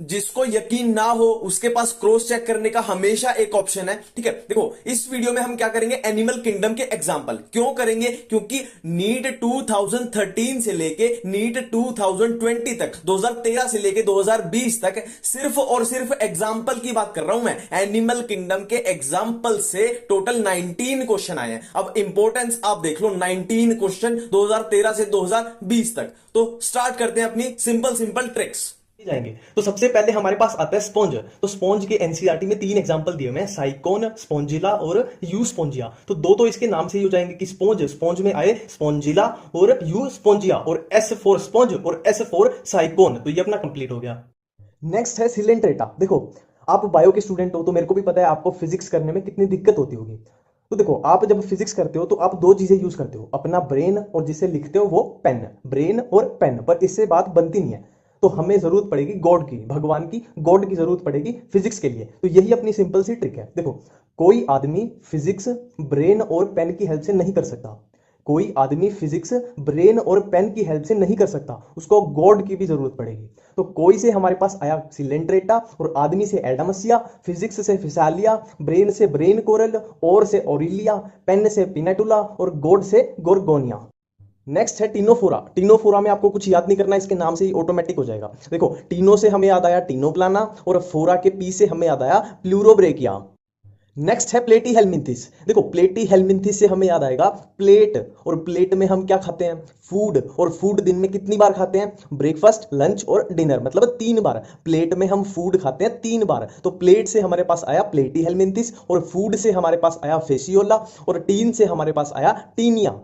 जिसको यकीन ना हो उसके पास क्रॉस चेक करने का हमेशा एक ऑप्शन है। ठीक है, देखो इस वीडियो में हम क्या करेंगे, एनिमल किंगडम के एग्जांपल। क्यों करेंगे? क्योंकि नीट 2013 से लेके नीट 2020 तक, 2013 से लेके 2020 तक सिर्फ और सिर्फ एग्जाम्पल की बात कर रहा हूं मैं। एनिमल किंगडम के एग्जाम्पल से टोटल 19 क्वेश्चन आए हैं। अब इंपॉर्टेंस आप देख लो, 19 क्वेश्चन 2013 से 2020 तक। तो स्टार्ट करते हैं अपनी सिंपल सिंपल ट्रिक्स। जाएंगे तो सबसे पहले हमारे पास आता है स्पॉन्ज। तो स्पॉन्ज के एनसीईआरटी में तीन एग्जांपल दिए हुए हैं, साइकोन, स्पॉन्जिला और यू स्पॉन्जिया। तो दो तो इसके नाम से ही हो जाएंगे कि स्पॉन्ज, स्पॉन्ज में आए स्पॉन्जिला और यू स्पॉन्जिया, और एस फॉर स्पॉन्ज और एस फॉर साइकोन। तो ये अपना कंप्लीट हो गया। नेक्स्ट है सिलेंट्रेटा। देखो, आप बायो के स्टूडेंट हो तो मेरे को भी पता है आपको फिजिक्स करने में कितनी दिक्कत होती होगी। तो देखो, आप जब फिजिक्स करते हो तो आप दो चीजें यूज करते हो, अपना ब्रेन और जिसे लिखते हो वो पेन। ब्रेन और पेन, पर इससे बात बनती नहीं है। तो हमें जरूरत पड़ेगी गॉड की, भगवान की, गॉड की जरूरत पड़ेगी फिजिक्स के लिए। तो यही अपनी सिंपल सी ट्रिक है। देखो, कोई आदमी फिजिक्स ब्रेन और पेन की हेल्प से नहीं कर सकता। कोई आदमी फिजिक्स ब्रेन और पेन की हेल्प से नहीं कर सकता, उसको गॉड की भी जरूरत पड़ेगी। तो कोई से हमारे पास आया सिलेंट्रेटा, और आदमी से एडामसिया, फिजिक्स से फिसालिया, ब्रेन से ब्रेन कोरल, और से ओरिलिया, पेन से पिनेटुला और गॉड से गोर्गोनिया। नेक्स्ट है टीनोफोरा। टीनोफोरा में आपको कुछ याद नहीं करना, इसके नाम से ही ऑटोमेटिक हो जाएगा। देखो, टीनो से हमें याद आया टीनोप्लाना, और फोरा के पी से हमें याद आया प्लूरोब्रेकिया। नेक्स्ट है प्लेटी हेलमिंथिस। देखो, प्लेटी हेलमिंथिस से हमें याद आएगा प्लेट, और प्लेट में हम क्या खाते हैं, फूड। और फूड दिन में कितनी बार खाते हैं, ब्रेकफास्ट, लंच और डिनर, मतलब 3 बार। प्लेट में हम फूड खाते हैं 3 बार। तो प्लेट से हमारे पास आया प्लेटी हेलमिंथिस, और फूड से हमारे पास आया फेसियोला, और टीन से हमारे पास आया टीनिया।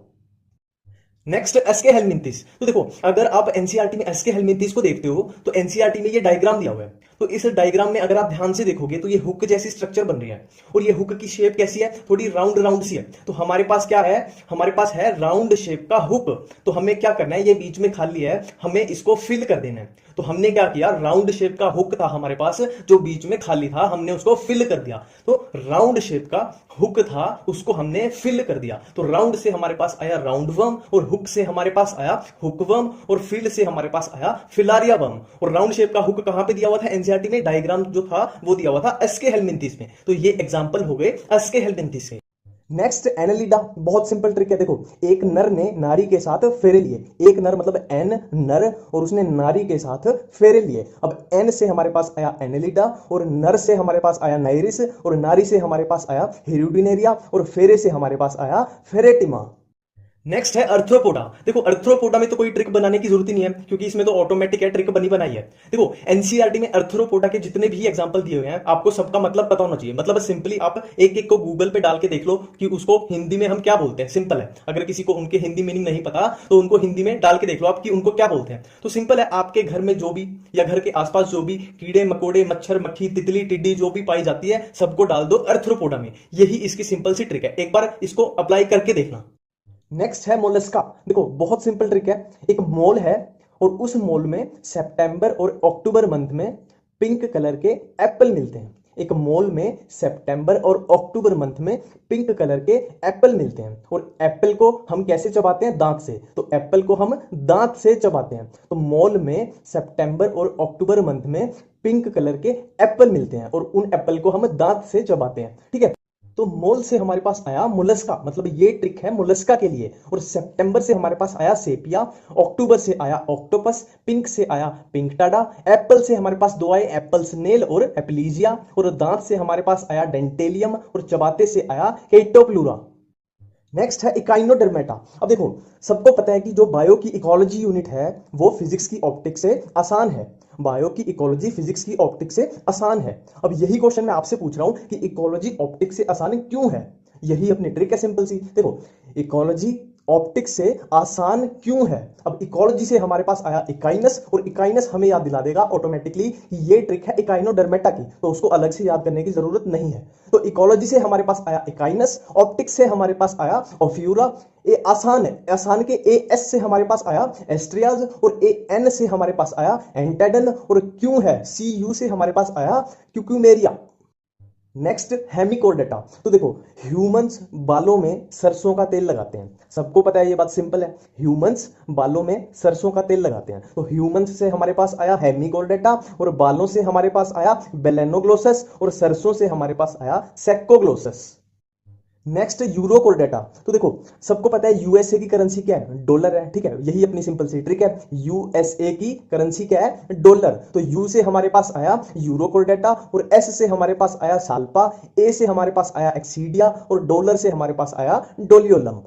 Next SK helminths. तो देखो, अगर आप एनसीईआरटी में एसके हेलमिंथिस को देखते हो तो एनसीईआरटी में ये डायग्राम दिया हुआ है। तो इस डायग्राम में अगर आप ध्यान से देखोगे तो ये हुक जैसी स्ट्रक्चर बन रही है, और ये हुक की शेप कैसी है, थोड़ी राउंड राउंड सी है। तो हमारे पास क्या है, हमारे पास है राउंड शेप का हुक। तो हमें क्या करना है, ये बीच में खाली है, हमें इसको फिल कर देना है। तो हमने क्या किया, राउंड शेप का हुक था हमारे पास जो बीच में खाली था, हमने उसको फिल कर दिया। तो राउंड शेप का हुक था, उसको हमने फिल कर दिया। तो राउंड से हमारे पास आया राउंड वर्म, और हुक से हमारे पास आया हुक वर्म, और फिल से हमारे पास आया फिलारिया वर्म। और राउंड शेप का हुक कहां पे दिया हुआ था, एनसीईआरटी में डायग्राम जो था वो दिया हुआ था एसके हेलमिंथिस में। तो ये एग्जांपल हो गए एसके हेलमिंथिस के। Next Annelida. बहुत सिंपल ट्रिक है। देखो, एक नर ने नारी के साथ फेरे लिए। एक नर मतलब एन, नर, और उसने नारी के साथ फेरे लिए। अब एन से हमारे पास आया एनालिडा, और नर से हमारे पास आया नाइरिस, और नारी से हमारे पास आया हेरुडिनेरिया, और फेरे से हमारे पास आया फेरेटिमा। नेक्स्ट है अर्थ्रोपोडा। देखो, अर्थ्रोपोडा में तो कोई ट्रिक बनाने की जरूरत ही नहीं है, क्योंकि इसमें तो ऑटोमेटिक है, ट्रिक बनी बनाई है। देखो, एनसीईआरटी में अर्थ्रोपोडा के जितने भी एग्जांपल दिए हुए हैं, आपको सबका मतलब पता होना चाहिए। मतलब सिंपली आप एक एक को गूगल पे डाल के देख लो कि उसको हिंदी में हम क्या बोलते हैं। सिंपल है, अगर किसी को उनके हिंदी मीनिंग नहीं पता तो उनको हिंदी में डाल के देख लो आप कि उनको क्या बोलते हैं। तो सिंपल है, आपके घर में जो भी या घर के आसपास जो भी कीड़े मकोड़े, मच्छर, मक्खी, तितली, टिड्डी जो भी पाई जाती है, सबको डाल दो अर्थ्रोपोडा में। यही इसकी सिंपल सी ट्रिक है, एक बार इसको अप्लाई करके देखना। नेक्स्ट है मोलस्का। देखो, बहुत सिंपल ट्रिक है। एक मोल है, और उस मोल में सितंबर और अक्टूबर मंथ में पिंक कलर के एप्पल मिलते हैं। एक मोल में सितंबर और अक्टूबर मंथ में पिंक कलर के एप्पल मिलते हैं, और एप्पल को हम कैसे चबाते हैं, दांत से। तो एप्पल को हम दांत से चबाते हैं। तो मॉल में सितंबर और अक्टूबर मंथ में पिंक कलर के एप्पल मिलते हैं, और उन एप्पल को हम दांत से चबाते हैं। ठीक है, तो मोल से हमारे पास आया मोलस्का, मतलब ये ट्रिक है मोलस्का के लिए। और सितंबर से हमारे पास आया सेपिया, अक्टूबर से आया ऑक्टोपस, पिंक से आया पिंक टाडा, एप्पल से हमारे पास दो आए, एप्पल स्नेल और एप्लीजिया, और दांत से हमारे पास आया डेंटेलियम, और चबाते से आया हेटोप्लूरा। नेक्स्ट है इकाइनोडर्मेटा। अब देखो, सबको पता है कि जो बायो की इकोलॉजी यूनिट है वो फिजिक्स की ऑप्टिक से आसान है। बायो की इकोलॉजी फिजिक्स की ऑप्टिक से आसान है। अब यही क्वेश्चन मैं आपसे पूछ रहा हूं कि इकोलॉजी ऑप्टिक से आसान क्यों है। यही अपनी ट्रिक है सिंपल सी। देखो, इकोलॉजी ऑप्टिक से आसान क्यों है। अब इकोलॉजी से हमारे पास आया इकाइनस, और इकाइनस हमें याद दिला देगा ऑटोमेटिकली कि ये ट्रिक है इकाइनोडर्मेटा की, तो उसको अलग से याद करने की जरूरत नहीं है। तो इकोलॉजी से हमारे पास आया इकाइनस, ऑप्टिक्स से हमारे पास आया ओफ्यूरा। ए आसान है, आसान के ए एस से हमारे पास आया एस्ट्रियाज, और ए एन से हमारे पास आया एंटेडन, और क्यों है सी यू से हमारे पास आया क्यूक्यूमेरिया। नेक्स्ट हेमिकोर्डेटा। तो देखो ह्यूमंस बालों में सरसों का तेल लगाते हैं, सबको पता है ये बात सिंपल है, ह्यूमंस बालों में सरसों का तेल लगाते हैं। तो ह्यूमंस से हमारे पास आया हेमिकोर्डेटा और बालों से हमारे पास आया बेलेनोग्लोसस और सरसों से हमारे पास आया सेक्कोग्लोसस। नेक्स्ट यूरोकोर्डेटा। तो देखो सबको पता है यूएसए की करेंसी क्या है, डॉलर है, ठीक है, यही अपनी सिंपल सी ट्रिक है। यूएसए की करेंसी क्या है, डॉलर। तो यू से हमारे पास आया यूरोकोर्डेटा और एस से हमारे पास आया साल्पा, ए से हमारे पास आया एक्सीडिया और डॉलर से हमारे पास आया डोलियोलम।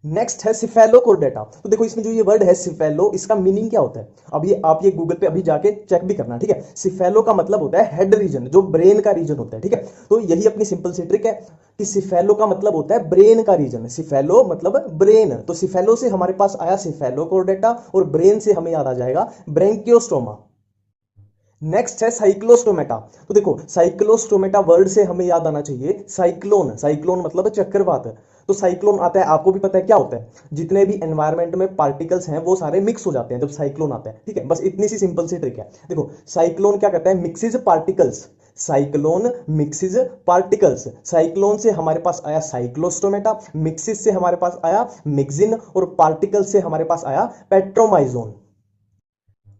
नेक्स्ट है सिफेलोकोर्डेटा। तो देखो इसमें जो ये वर्ड है सिफेलो, इसका मीनिंग क्या होता है, अभी आप ये गूगल पे अभी जाके चेक भी करना, ठीक है। सिफेलो का मतलब होता है हेड रीजन, जो ब्रेन का रीजन होता है, ठीक है। तो यही अपनी सिंपल सी ट्रिक है कि सिफेलो का मतलब होता है ब्रेन का रीजन, सिफेलो मतलब ब्रेन। तो सिफेलो से हमारे पास आया सिफेलोकोर्डेटा और ब्रेन से हमें याद आ जाएगा ब्रेंकियोस्टोमा। नेक्स्ट है साइक्लोस्टोमेटा। तो देखो साइक्लोस्टोमेटा वर्ड से हमें याद आना चाहिए साइक्लोन, साइक्लोन मतलब चक्रवात। तो साइक्लोन आता है, आपको भी पता है क्या होता है, जितने भी एनवायरमेंट में पार्टिकल्स हैं वो सारे मिक्स हो जाते हैं जब साइक्लोन आता है, ठीक है। बस इतनी सी सिंपल सी ट्रिक है। देखो साइक्लोन क्या करता है, मिक्सिज पार्टिकल्स, साइक्लोन मिक्सिज पार्टिकल्स। साइक्लोन से हमारे पास आया साइक्लोस्टोमेटा, मिक्सिज से हमारे पास आया मिक्सिन और पार्टिकल से हमारे पास आया पेट्रोमाइजोन।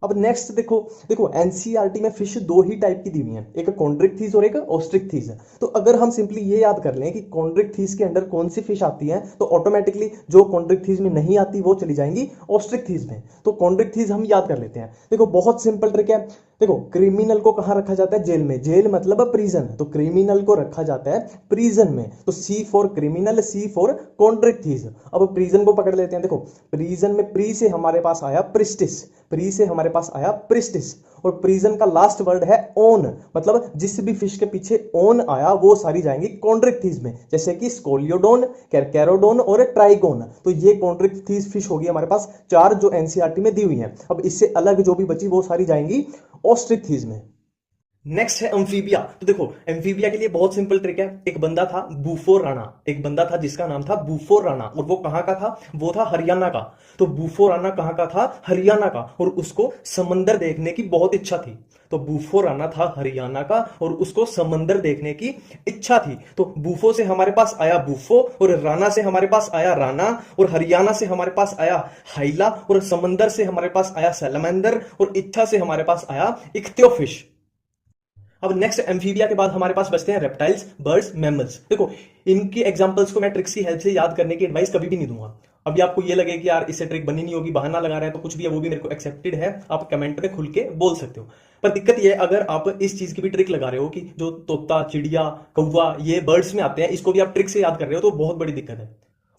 अब नेक्स्ट देखो, देखो एनसीईआरटी में फिश दो ही टाइप की दी हुई है, एक कॉन्ड्रिक्थीज और एक ऑस्ट्रिक्थीज। तो अगर हम सिंपली ये याद कर लें कि कॉन्ड्रिक्थीज के अंडर कौन सी फिश आती है, तो ऑटोमेटिकली जो कॉन्ड्रिक्थीज में नहीं आती वो चली जाएंगी ऑस्ट्रिक्थीज में। तो कॉन्ड्रिक्थीज हम याद कर लेते हैं। देखो बहुत सिंपल ट्रिक है। देखो क्रिमिनल को कहां रखा जाता है, जेल में, जेल मतलब प्रिजन, तो क्रिमिनल को रखा जाता है प्रिजन में। तो सी फॉर क्रिमिनल, सी फॉर कॉन्ट्रिक्थीज। अब प्रिजन को पकड़ लेते हैं। देखो प्रिजन में प्री से हमारे पास आया प्रिस्टिस, प्री से हमारे पास आया प्रिस्टिस और प्रिजन का लास्ट वर्ड है ओन, मतलब जिस भी फिश के पीछे ओन आया वो सारी जाएंगी कॉन्ट्रिक्थीज में, जैसे कि स्कोलियोडोन, कैरकैरोडोन और ट्राइगोन। तो ये कॉन्ट्रिक्थीज फिश होगी हमारे पास चार जो एनसीईआरटी में दी हुई है। अब इससे अलग जो भी बची वो सारी जाएंगी ऑस्ट्रिक्थीज में। नेक्स्ट है अम्फीबिया। तो देखो अम्फीबिया के लिए बहुत सिंपल ट्रिक है। एक बंदा था बूफो राणा, एक बंदा था जिसका नाम था बूफो राणा और वो कहां का था, वो था हरियाणा का। तो बूफो राणा कहां का था, हरियाणा का, और उसको समंदर देखने की बहुत इच्छा थी। तो बूफो राणा था हरियाणा का और उसको समंदर देखने की इच्छा थी। तो बूफो से हमारे पास आया बूफो और राणा से हमारे पास आया राणा और हरियाणा से हमारे पास आया हाइला और समंदर से हमारे पास आया सैलमेंदर और इच्छा से हमारे पास आया इख्तियोफिश। अब नेक्स्ट एम्फीबिया के बाद हमारे पास बचते हैं रेप्टाइल्स, बर्ड्स, मैमल्स। देखो इनकी एग्जांपल्स को मैं ट्रिक्स की हेल्प से याद करने की एडवाइस कभी भी नहीं दूंगा। अभी आपको ये लगे कि यार इससे ट्रिक बनी नहीं होगी, बहाना लगा रहे हैं, तो कुछ भी है वो भी मेरे को एक्सेप्टेड है, आप कमेंट में खुल के बोल सकते हो। पर दिक्कत ये है अगर आप इस चीज की भी ट्रिक लगा रहे हो कि जो तोता, चिड़िया, कौवा ये बर्ड्स में आते हैं, इसको भी आप ट्रिक से याद कर रहे हो, तो बहुत बड़ी दिक्कत है।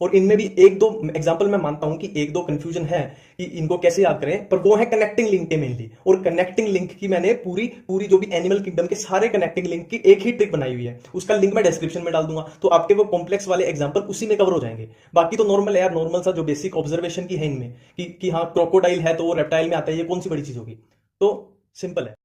और इनमें भी एक दो एग्जांपल मैं मानता हूं कि एक दो कंफ्यूजन है कि इनको कैसे याद करें, पर वो है कनेक्टिंग लिंक के मेनली। और कनेक्टिंग लिंक की मैंने पूरी पूरी जो भी एनिमल किंगडम के सारे कनेक्टिंग लिंक की एक ही ट्रिक बनाई हुई है, उसका लिंक मैं डिस्क्रिप्शन में डाल दूंगा, तो आपके वो कॉम्प्लेक्स वाले एग्जांपल उसी में कवर हो जाएंगे। बाकी तो नॉर्मल है यार, नॉर्मल सा जो बेसिक ऑब्जर्वेशन की है इनमें कि हाँ क्रोकोडाइल है तो वो रेप्टाइल में आता है, ये कौन सी बड़ी चीज होगी, तो सिंपल है।